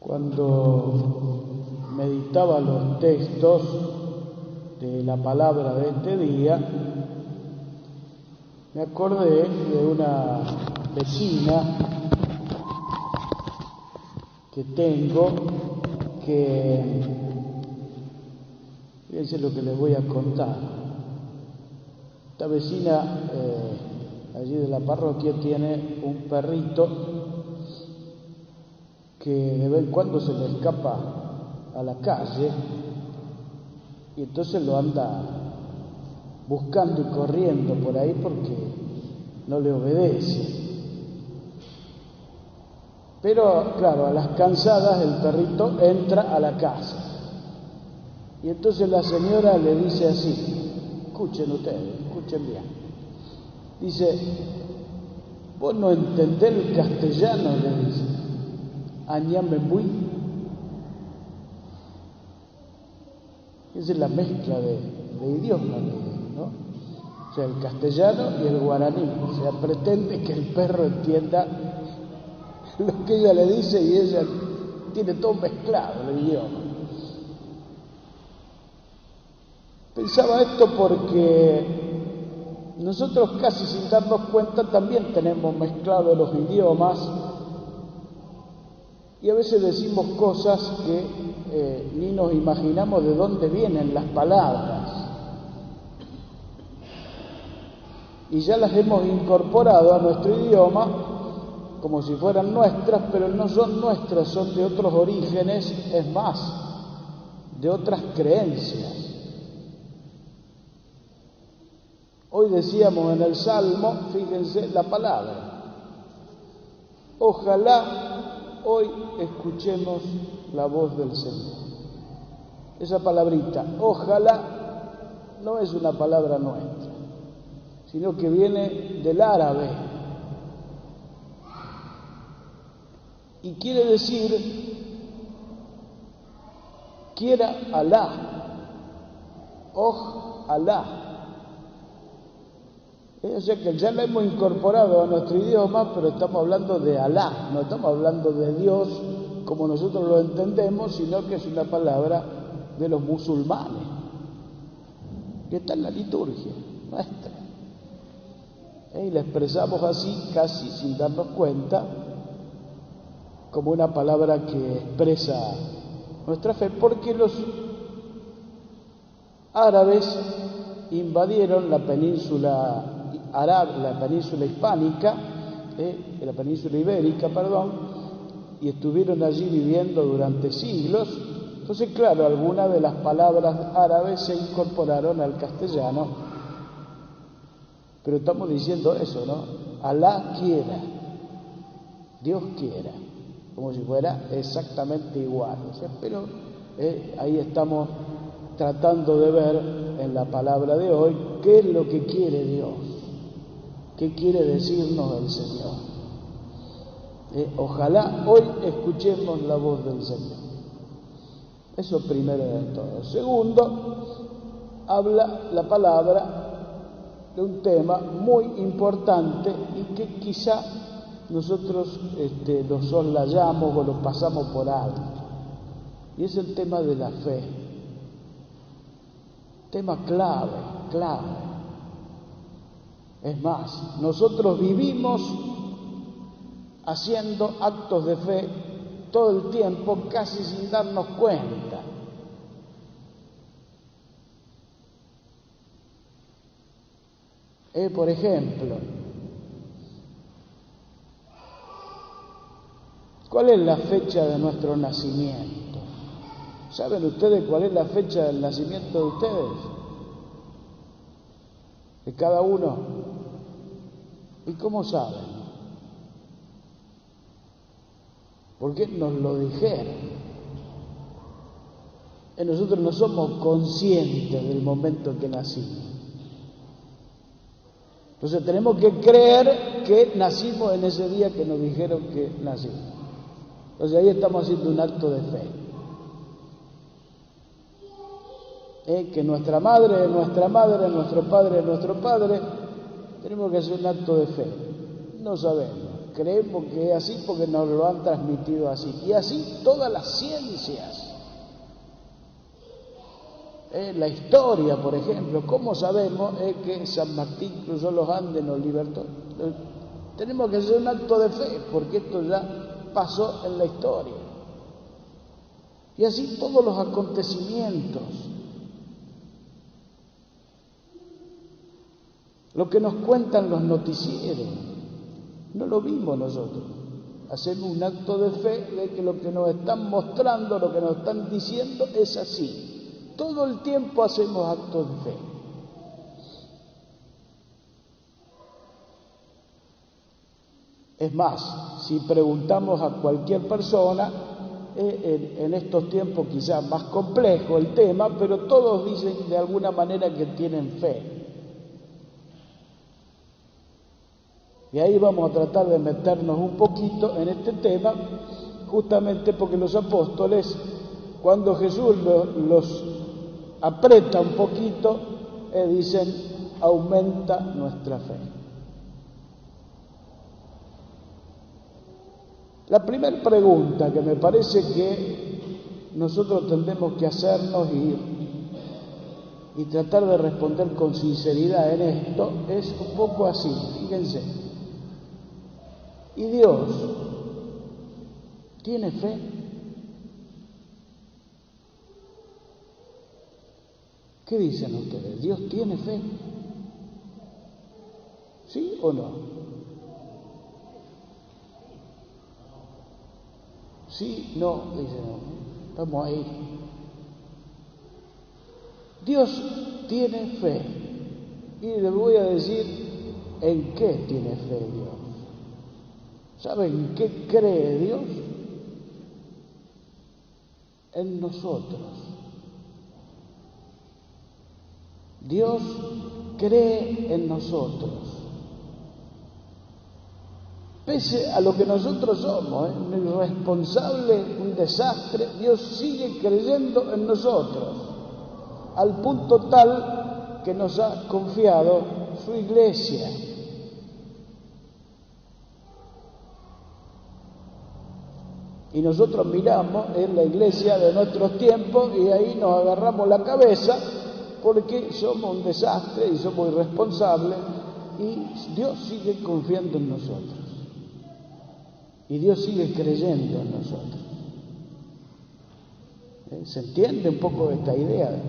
Cuando meditaba los textos de la palabra de este día, me acordé de una vecina que tengo, que, fíjense lo que les voy a contar. Esta vecina allí de la parroquia tiene un perrito que de vez en cuando se le escapa a la calle y entonces lo anda buscando y corriendo por ahí porque no le obedece. Pero claro, a las cansadas el perrito entra a la casa y entonces la señora le dice así, escuchen ustedes, escuchen bien, dice, vos no entendés el castellano, le dice, añame muy. Esa es la mezcla de idiomas, ¿no? O sea, el castellano y el guaraní. O sea, pretende que el perro entienda lo que ella le dice y ella tiene todo mezclado el idioma. Pensaba esto porque nosotros casi sin darnos cuenta también tenemos mezclados los idiomas y a veces decimos cosas que ni nos imaginamos de dónde vienen las palabras. Y ya las hemos incorporado a nuestro idioma como si fueran nuestras, pero no son nuestras, son de otros orígenes, es más, de otras creencias. Hoy decíamos en el Salmo, fíjense la palabra, ojalá hoy escuchemos la voz del Señor. Esa palabrita, ojalá, no es una palabra nuestra, sino que viene del árabe y quiere decir quiera Alá, Alá. O sea que ya lo hemos incorporado a nuestro idioma, pero estamos hablando de Alá, no estamos hablando de Dios como nosotros lo entendemos, sino que es una palabra de los musulmanes, que está en la liturgia nuestra. Y la expresamos así, casi sin darnos cuenta, como una palabra que expresa nuestra fe, porque los árabes invadieron la península la península hispánica, la península ibérica, y estuvieron allí viviendo durante siglos. Entonces, claro, algunas de las palabras árabes se incorporaron al castellano, pero estamos diciendo eso, ¿no? Alá quiera, Dios quiera, como si fuera exactamente igual. O sea, pero ahí estamos tratando de ver en la palabra de hoy qué es lo que quiere Dios, qué quiere decirnos el Señor. Ojalá hoy escuchemos la voz del Señor. Eso primero de todo. Segundo, habla la palabra de un tema muy importante y que quizá nosotros lo soslayamos o lo pasamos por alto. Y es el tema de la fe. Tema clave. Es más, nosotros vivimos haciendo actos de fe todo el tiempo, casi sin darnos cuenta. Por ejemplo, ¿cuál es la fecha de nuestro nacimiento? ¿Saben ustedes cuál es la fecha del nacimiento de ustedes? De cada uno. ¿Y cómo saben? Porque nos lo dijeron. Nosotros no somos conscientes del momento que nacimos. Entonces tenemos que creer que nacimos en ese día que nos dijeron que nacimos. Entonces ahí estamos haciendo un acto de fe. Que nuestra madre es nuestra madre, nuestro padre es nuestro padre, tenemos que hacer un acto de fe. No sabemos. creemos que es así porque nos lo han transmitido así. Y así todas las ciencias. La historia, por ejemplo, ¿cómo sabemos que San Martín cruzó los Andes y nos libertó? Tenemos que hacer un acto de fe, porque esto ya pasó en la historia. Y así todos los acontecimientos. Lo que nos cuentan los noticieros, no lo vimos nosotros. Hacemos un acto de fe de que lo que nos están mostrando, lo que nos están diciendo es así. Todo el tiempo hacemos actos de fe. Es más, si preguntamos a cualquier persona, en estos tiempos quizás más complejo el tema, pero todos dicen de alguna manera que tienen fe. Y ahí vamos a tratar de meternos un poquito en este tema, justamente porque los apóstoles, cuando Jesús los aprieta un poquito, dicen, aumenta nuestra fe. La primera pregunta que me parece que nosotros tendremos que hacernos y tratar de responder con sinceridad en esto es un poco así, fíjense. ¿Y Dios tiene fe? ¿Qué dicen ustedes? ¿Dios tiene fe? ¿Sí o no? Sí, no, dicen, no. Estamos ahí. Dios tiene fe. Y les voy a decir en qué tiene fe Dios. ¿Saben qué cree Dios? En nosotros. Dios cree en nosotros. Pese a lo que nosotros somos, un irresponsable, un desastre, Dios sigue creyendo en nosotros, al punto tal que nos ha confiado su iglesia. Y nosotros miramos en la iglesia de nuestros tiempos y ahí nos agarramos la cabeza porque somos un desastre y somos irresponsables, y Dios sigue confiando en nosotros. Y Dios sigue creyendo en nosotros. ¿Se entiende un poco esta idea?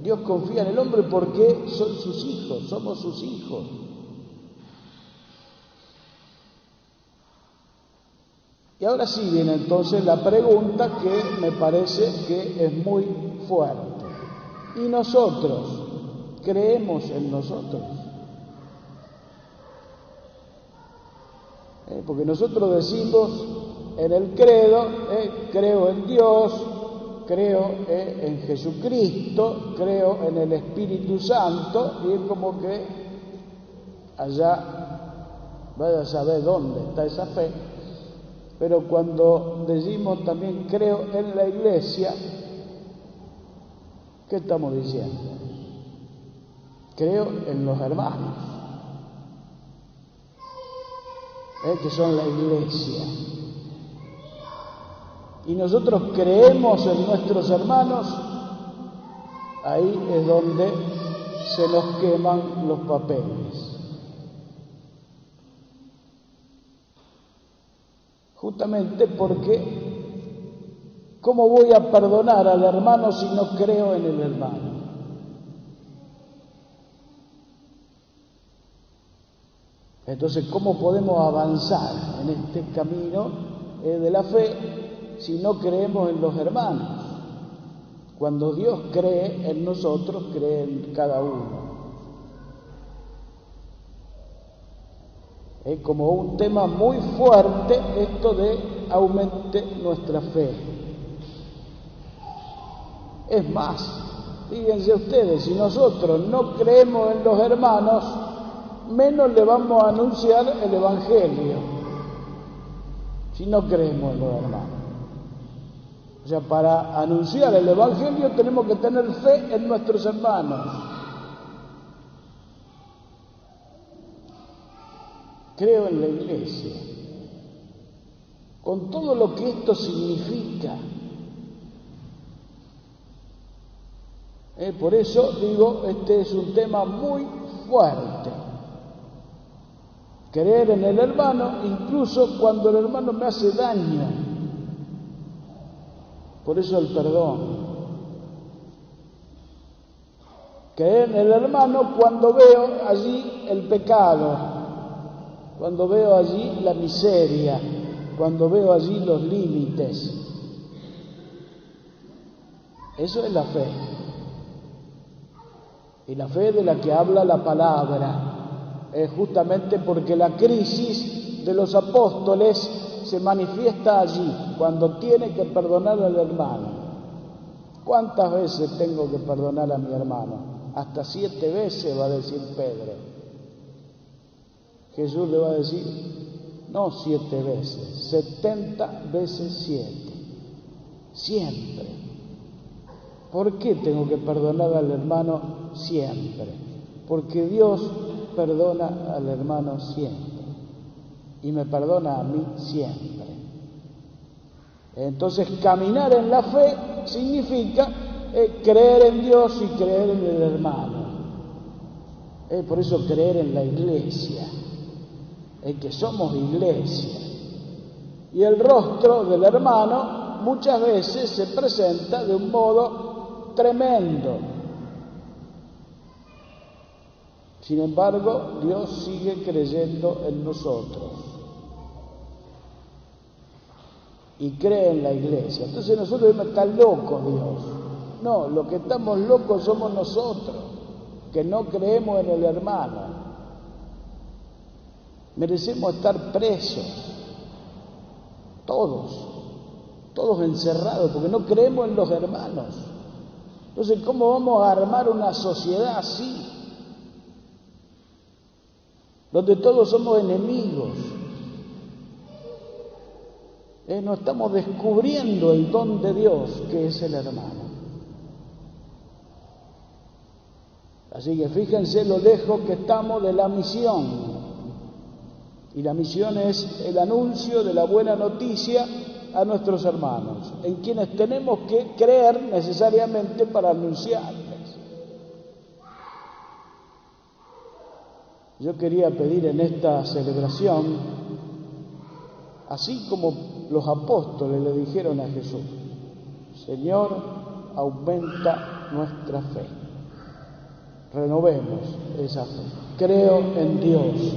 Dios confía en el hombre porque son sus hijos, somos sus hijos. Y ahora sí viene entonces la pregunta que me parece que es muy fuerte. ¿Y nosotros creemos en nosotros? Porque nosotros decimos en el credo, creo en Dios, creo en Jesucristo, creo en el Espíritu Santo, y es como que allá vaya a saber dónde está esa fe. Pero cuando decimos también creo en la iglesia, ¿qué estamos diciendo? Creo en los hermanos, que son la iglesia. Y nosotros creemos en nuestros hermanos, ahí es donde se nos queman los papeles. Justamente porque, ¿cómo voy a perdonar al hermano si no creo en el hermano? Entonces, ¿cómo podemos avanzar en este camino de la fe si no creemos en los hermanos? Cuando Dios cree en nosotros, cree en cada uno. Es como un tema muy fuerte esto de aumente nuestra fe. Es más, fíjense ustedes, si nosotros no creemos en los hermanos, menos le vamos a anunciar el Evangelio, si no creemos en los hermanos. O sea, para anunciar el Evangelio tenemos que tener fe en nuestros hermanos. Creo en la iglesia. con todo lo que esto significa. Por eso digo, este es un tema muy fuerte. Creer en el hermano, incluso cuando el hermano me hace daño. Por eso el perdón. Creer en el hermano cuando veo allí el pecado, cuando veo allí la miseria, cuando veo allí los límites. Eso es la fe. Y la fe de la que habla la palabra es justamente porque la crisis de los apóstoles se manifiesta allí, cuando tiene que perdonar al hermano. ¿Cuántas veces tengo que perdonar a mi hermano? Hasta 7 veces va a decir Pedro. Jesús le va a decir, no 7 veces, 70 veces 7. Siempre. ¿Por qué tengo que perdonar al hermano siempre? Porque Dios perdona al hermano siempre. Y me perdona a mí siempre. Entonces, caminar en la fe significa creer en Dios y creer en el hermano. Por eso creer en la iglesia. Que somos iglesia. Y el rostro del hermano muchas veces se presenta de un modo tremendo. Sin embargo, Dios sigue creyendo en nosotros. Y cree en la iglesia. Entonces nosotros decimos, está loco Dios. No, los que estamos locos somos nosotros, que no creemos en el hermano. Merecemos estar presos, todos encerrados, porque no creemos en los hermanos. Entonces, ¿cómo vamos a armar una sociedad así? Donde todos somos enemigos. No estamos descubriendo el don de Dios que es el hermano. Así que fíjense lo lejos que estamos de la misión. Y la misión es el anuncio de la buena noticia a nuestros hermanos, en quienes tenemos que creer necesariamente para anunciarles. Yo quería pedir en esta celebración, así como los apóstoles le dijeron a Jesús, Señor, aumenta nuestra fe. Renovemos esa fe. Creo en Dios.